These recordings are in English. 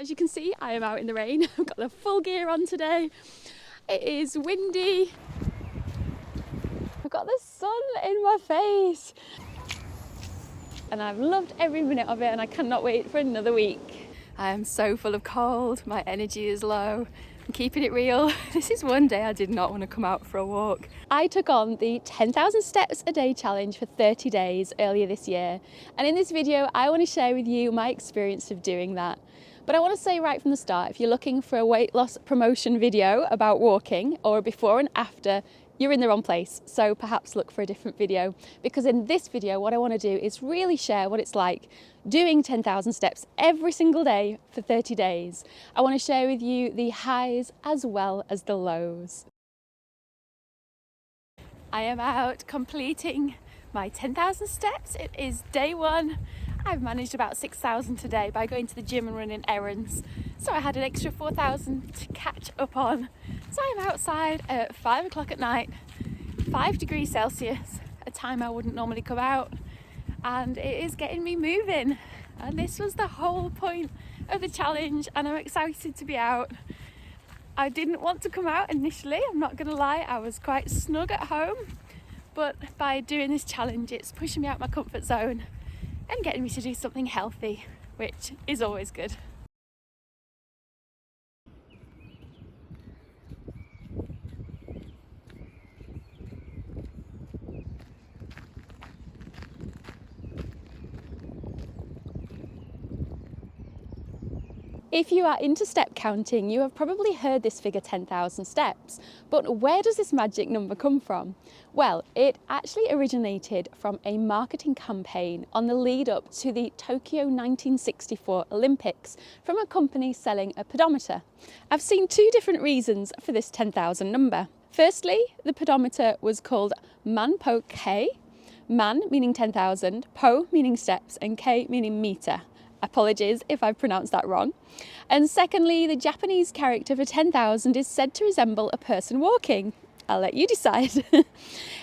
As you can see, I am out in the rain. I've got the full gear on today. It is windy. I've got the sun in my face. And I've loved every minute of it and I cannot wait for another week. I am so full of cold, my energy is low. I'm keeping it real. This is one day I did not want to come out for a walk. I took on the 10,000 steps a day challenge for 30 days earlier this year. And in this video, I want to share with you my experience of doing that. But I want to say right from the start, if you're looking for a weight loss promotion video about walking or a before and after, you're in the wrong place. So perhaps look for a different video, because in this video, what I want to do is really share what it's like doing 10,000 steps every single day for 30 days. I want to share with you the highs as well as the lows. I am out completing my 10,000 steps. It is day one. I've managed about 6,000 today by going to the gym and running errands. So I had an extra 4,000 to catch up on. So I'm outside at 5 o'clock at night, 5 degrees Celsius, a time I wouldn't normally come out. And it is getting me moving. And this was the whole point of the challenge, and I'm excited to be out. I didn't want to come out initially, I'm not gonna lie, I was quite snug at home. But by doing this challenge, it's pushing me out my comfort zone and getting me to do something healthy, which is always good. If you are into step counting, you have probably heard this figure 10,000 steps, but where does this magic number come from? Well, it actually originated from a marketing campaign on the lead up to the Tokyo 1964 Olympics from a company selling a pedometer. I've seen two different reasons for this 10,000 number. Firstly, the pedometer was called Man-po K, man meaning 10,000, po meaning steps, and K meaning meter. Apologies if I pronounced that wrong. And secondly, the Japanese character for 10,000 is said to resemble a person walking. I'll let you decide.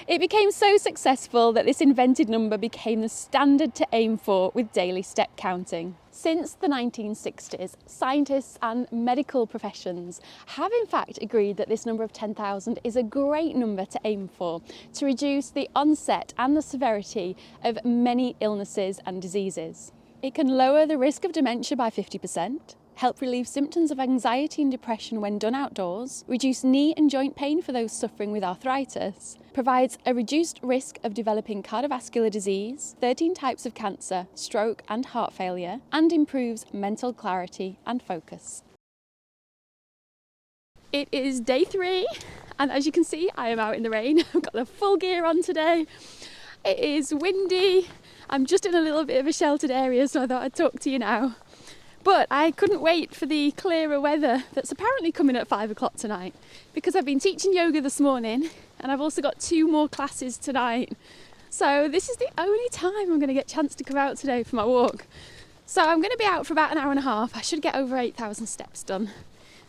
It became so successful that this invented number became the standard to aim for with daily step counting. Since the 1960s, scientists and medical professions have in fact agreed that this number of 10,000 is a great number to aim for to reduce the onset and the severity of many illnesses and diseases. It can lower the risk of dementia by 50%, help relieve symptoms of anxiety and depression when done outdoors, reduce knee and joint pain for those suffering with arthritis, provides a reduced risk of developing cardiovascular disease, 13 types of cancer, stroke and heart failure, and improves mental clarity and focus. It is day 3, and as you can see, I am out in the rain. I've got the full gear on today. It is windy. I'm just in a little bit of a sheltered area, so I thought I'd talk to you now. But I couldn't wait for the clearer weather that's apparently coming at 5 o'clock tonight, because I've been teaching yoga this morning and I've also got 2 more classes tonight. So this is the only time I'm going to get a chance to come out today for my walk. So I'm going to be out for about an hour and a half. I should get over 8,000 steps done.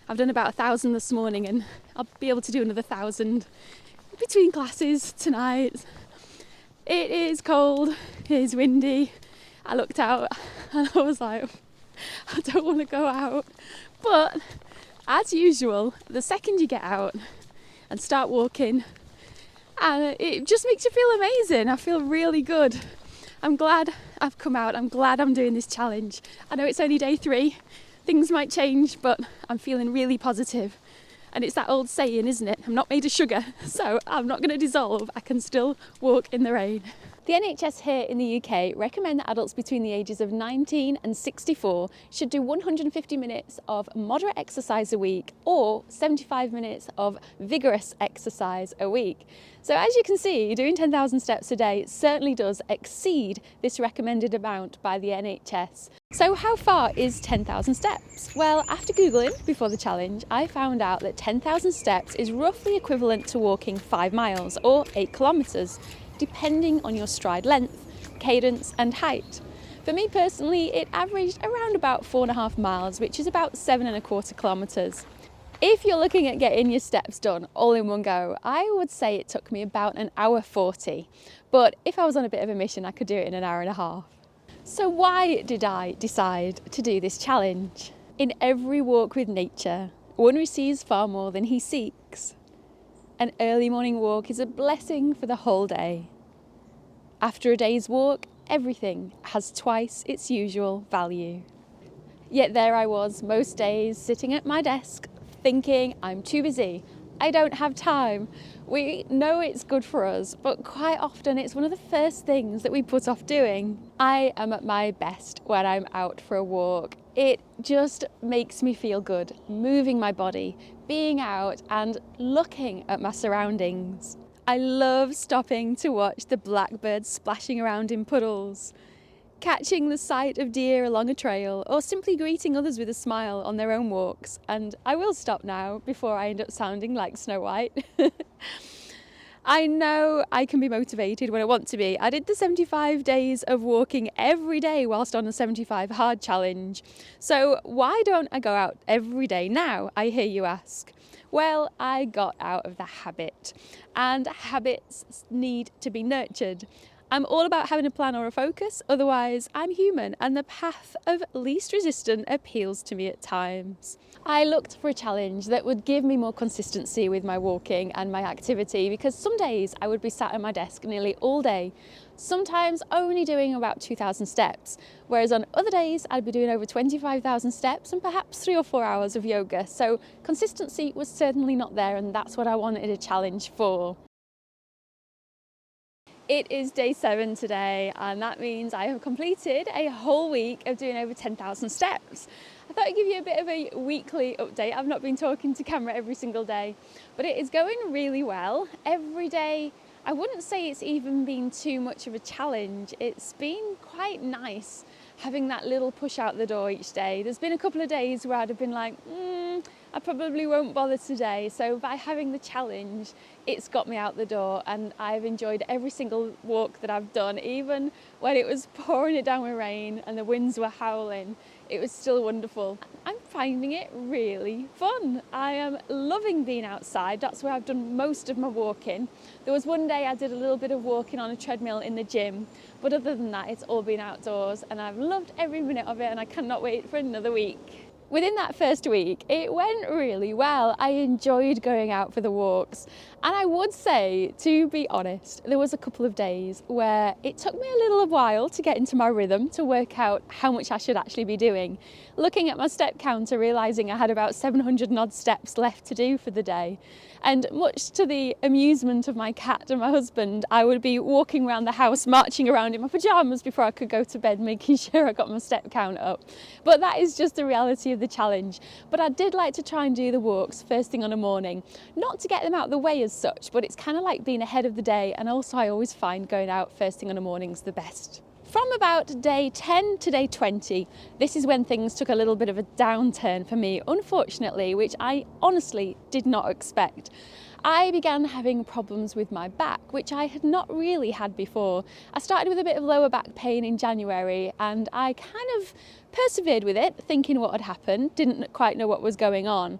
I've done about 1,000 this morning and I'll be able to do another 1,000 between classes tonight. It is cold, it is windy. I looked out and I was like, I don't want to go out. But as usual, the second you get out and start walking, and it just makes you feel amazing. I feel really good. I'm glad I've come out. I'm glad I'm doing this challenge. I know it's only day 3. Things might change, but I'm feeling really positive. And it's that old saying, isn't it? I'm not made of sugar, so I'm not going to dissolve. I can still walk in the rain. The NHS here in the UK recommend that adults between the ages of 19 and 64 should do 150 minutes of moderate exercise a week or 75 minutes of vigorous exercise a week. So as you can see, doing 10,000 steps a day certainly does exceed this recommended amount by the NHS. So how far is 10,000 steps? Well, after Googling before the challenge, I found out that 10,000 steps is roughly equivalent to walking 5 miles or 8 kilometres, depending on your stride length, cadence and height. For me personally, it averaged around about 4.5 miles, which is about 7.25 kilometres. If you're looking at getting your steps done all in one go, I would say it took me about an hour 40. But if I was on a bit of a mission, I could do it in an hour and a half. So why did I decide to do this challenge? In every walk with nature, one receives far more than he seeks. An early morning walk is a blessing for the whole day. After a day's walk, everything has twice its usual value. Yet there I was most days sitting at my desk thinking I'm too busy, I don't have time. We know it's good for us, but quite often it's one of the first things that we put off doing. I am at my best when I'm out for a walk. It just makes me feel good, moving my body, being out and looking at my surroundings. I love stopping to watch the blackbirds splashing around in puddles, catching the sight of deer along a trail, or simply greeting others with a smile on their own walks. And I will stop now before I end up sounding like Snow White. I know I can be motivated when I want to be. I did the 75 days of walking every day whilst on a 75 hard challenge. So why don't I go out every day now, I hear you ask? Well, I got out of the habit, and habits need to be nurtured. I'm all about having a plan or a focus, otherwise I'm human and the path of least resistance appeals to me at times. I looked for a challenge that would give me more consistency with my walking and my activity, because some days I would be sat at my desk nearly all day, sometimes only doing about 2,000 steps, whereas on other days I'd be doing over 25,000 steps and perhaps 3 or 4 hours of yoga. So consistency was certainly not there, and that's what I wanted a challenge for. It is day 7 today, and that means I have completed a whole week of doing over 10,000 steps. I thought I'd give you a bit of a weekly update. I've not been talking to camera every single day, but it is going really well. Every day, I wouldn't say it's even been too much of a challenge. It's been quite nice having that little push out the door each day. There's been a couple of days where I'd have been like, I probably won't bother today. So by having the challenge, it's got me out the door, and I've enjoyed every single walk that I've done. Even when it was pouring it down with rain and the winds were howling, it was still wonderful. I'm finding it really fun. I am loving being outside. That's where I've done most of my walking. There was one day I did a little bit of walking on a treadmill in the gym, but other than that, it's all been outdoors, and I've loved every minute of it, and I cannot wait for another week. Within that first week, it went really well. I enjoyed going out for the walks. And I would say, to be honest, there was a couple of days where it took me a little while to get into my rhythm, to work out how much I should actually be doing. Looking at my step counter, realising I had about 700 and odd steps left to do for the day. And much to the amusement of my cat and my husband, I would be walking around the house, marching around in my pyjamas before I could go to bed, making sure I got my step count up. But that is just the reality of the challenge. But I did like to try and do the walks first thing on a morning, not to get them out of the way as such, but it's kind of like being ahead of the day. And also I always find going out first thing on a morning is the best. From about day 10 to day 20, this is when things took a little bit of a downturn for me, unfortunately, which I honestly did not expect. I began having problems with my back, which I had not really had before. I started with a bit of lower back pain in January, and I kind of persevered with it, thinking what had happened, didn't quite know what was going on.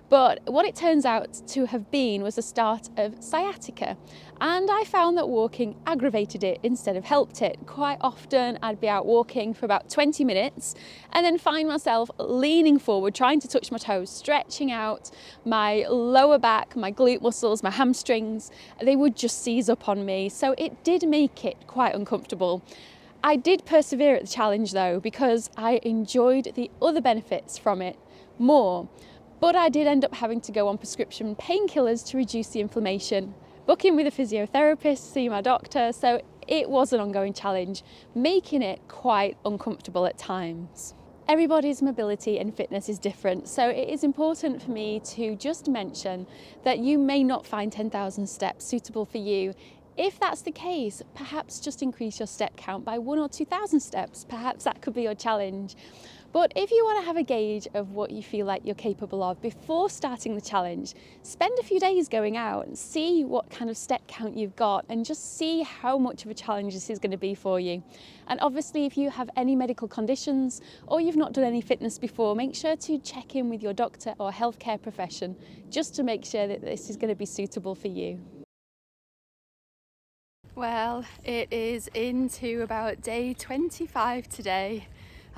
But what it turns out to have been was the start of sciatica, and I found that walking aggravated it instead of helped it. Quite often I'd be out walking for about 20 minutes and then find myself leaning forward, trying to touch my toes, stretching out my lower back, my glute muscles, my hamstrings. They would just seize up on me, so it did make it quite uncomfortable. I did persevere at the challenge though, because I enjoyed the other benefits from it more. But I did end up having to go on prescription painkillers to reduce the inflammation, book in with a physiotherapist, see my doctor, so it was an ongoing challenge, making it quite uncomfortable at times. Everybody's mobility and fitness is different, so it is important for me to just mention that you may not find 10,000 steps suitable for you. If that's the case, perhaps just increase your step count by 1,000 or 2,000 steps. Perhaps that could be your challenge. But if you want to have a gauge of what you feel like you're capable of before starting the challenge, spend a few days going out and see what kind of step count you've got, and just see how much of a challenge this is going to be for you. And obviously, if you have any medical conditions or you've not done any fitness before, make sure to check in with your doctor or healthcare profession just to make sure that this is going to be suitable for you. Well, it is into about day 25 today.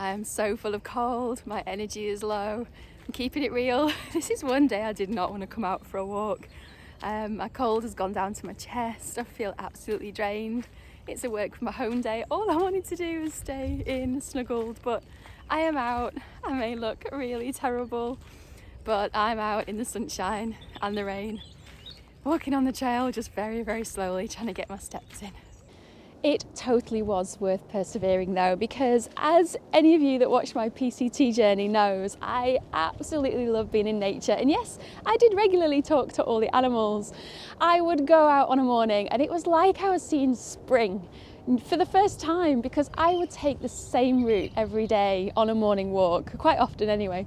I am so full of cold, my energy is low. I'm keeping it real. This is one day I did not want to come out for a walk. My cold has gone down to my chest. I feel absolutely drained. It's a work from home day. All I wanted to do was stay in, snuggled, but I am out. I may look really terrible, but I'm out in the sunshine and the rain, walking on the trail just very, very slowly, trying to get my steps in. It totally was worth persevering though, because as any of you that watch my PCT journey knows, I absolutely love being in nature. And yes, I did regularly talk to all the animals. I would go out on a morning and it was like I was seeing spring for the first time, because I would take the same route every day on a morning walk, quite often anyway.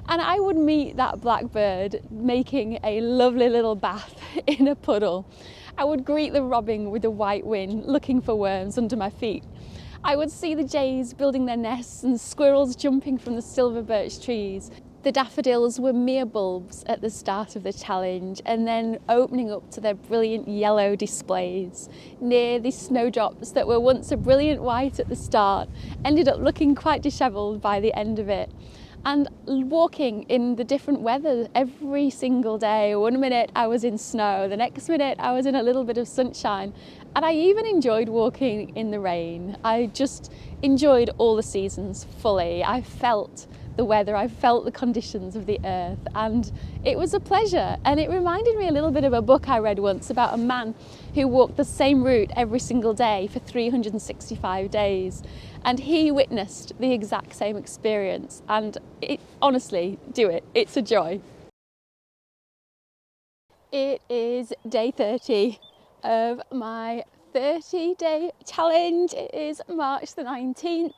And I would meet that blackbird making a lovely little bath in a puddle. I would greet the robin with the white wing, looking for worms under my feet. I would see the jays building their nests and squirrels jumping from the silver birch trees. The daffodils were mere bulbs at the start of the challenge, and then opening up to their brilliant yellow displays. Near the snowdrops that were once a brilliant white at the start ended up looking quite dishevelled by the end of it. And walking in the different weather every single day. One minute I was in snow, the next minute I was in a little bit of sunshine, and I even enjoyed walking in the rain. I just enjoyed all the seasons fully. I felt the weather, I felt the conditions of the earth, and it was a pleasure. And it reminded me a little bit of a book I read once about a man who walked the same route every single day for 365 days. And he witnessed the exact same experience, and honestly, do it. It's a joy. It is day 30 of my 30-day challenge. It is March the 19th.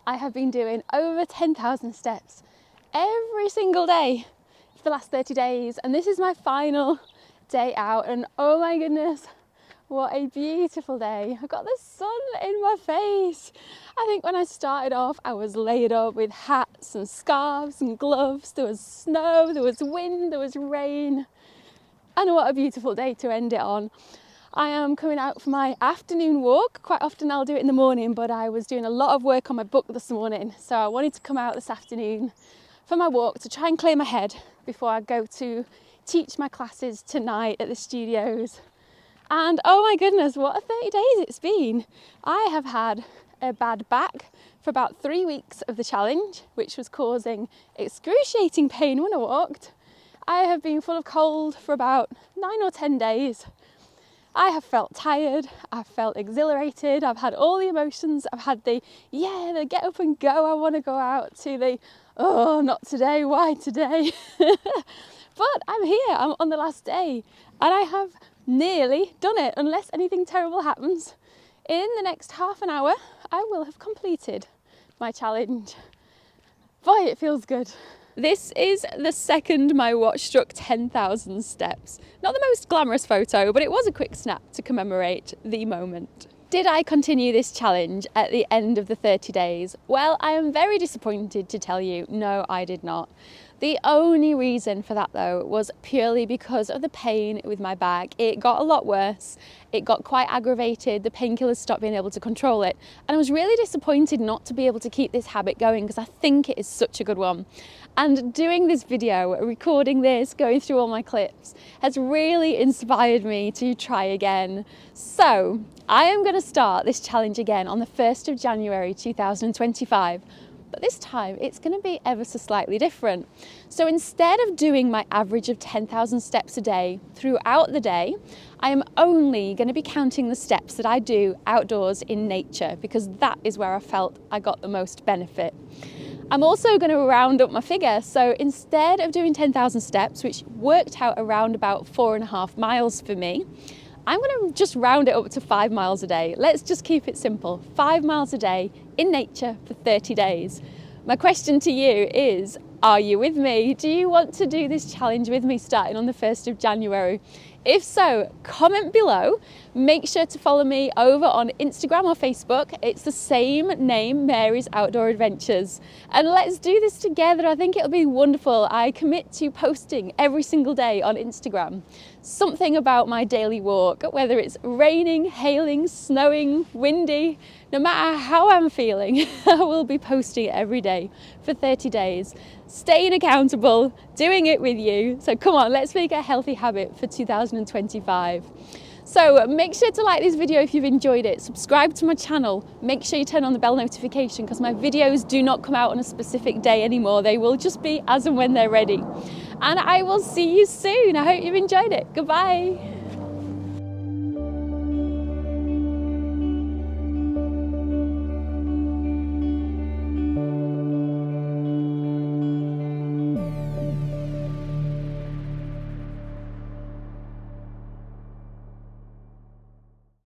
I have been doing over 10,000 steps every single day for the last 30 days, and this is my final day out, and oh my goodness, what a beautiful day. I've got the sun in my face. I think when I started off, I was laid up with hats and scarves and gloves. There was snow, there was wind, there was rain. And what a beautiful day to end it on. I am coming out for my afternoon walk. Quite often I'll do it in the morning, but I was doing a lot of work on my book this morning. So I wanted to come out this afternoon for my walk to try and clear my head before I go to teach my classes tonight at the studios. And oh my goodness, what a 30 days it's been. I have had a bad back for about 3 weeks of the challenge, which was causing excruciating pain when I walked. I have been full of cold for about 9 or 10 days. I have felt tired, I've felt exhilarated, I've had all the emotions. I've had the get up and go, I want to go out, to the, oh, not today, why today? But I'm here, I'm on the last day, and I have nearly done it. Unless anything terrible happens, in the next half an hour I will have completed my challenge. Boy, it feels good. This is the second my watch struck 10,000 steps. Not the most glamorous photo, but it was a quick snap to commemorate the moment. Did I continue this challenge at the end of the 30 days? Well, I am very disappointed to tell you, no, I did not. The only reason for that though was purely because of the pain with my back. It got a lot worse. It got quite aggravated. The painkillers stopped being able to control it. And I was really disappointed not to be able to keep this habit going, because I think it is such a good one. And doing this video, recording this, going through all my clips, has really inspired me to try again. So I am going to start this challenge again on the 1st of January 2025. But this time it's going to be ever so slightly different. So instead of doing my average of 10,000 steps a day throughout the day, I am only going to be counting the steps that I do outdoors in nature, because that is where I felt I got the most benefit. I'm also going to round up my figure. So instead of doing 10,000 steps, which worked out around about 4.5 miles for me, I'm going to just round it up to 5 miles a day. Let's just keep it simple. 5 miles a day in nature for 30 days. My question to you is, are you with me? Do you want to do this challenge with me starting on the 1st of January? If so, comment below. Make sure to follow me over on Instagram or Facebook. It's the same name, Mary's Outdoor Adventures. And let's do this together. I think it'll be wonderful. I commit to posting every single day on Instagram something about my daily walk, whether it's raining, hailing, snowing, windy, no matter how I'm feeling, I will be posting it every day for 30 days. Staying accountable, doing it with you. So come on, let's make a healthy habit for 2025. So make sure to like this video if you've enjoyed it. Subscribe to my channel. Make sure you turn on the bell notification because my videos do not come out on a specific day anymore. They will just be as and when they're ready. And I will see you soon. I hope you've enjoyed it. Goodbye.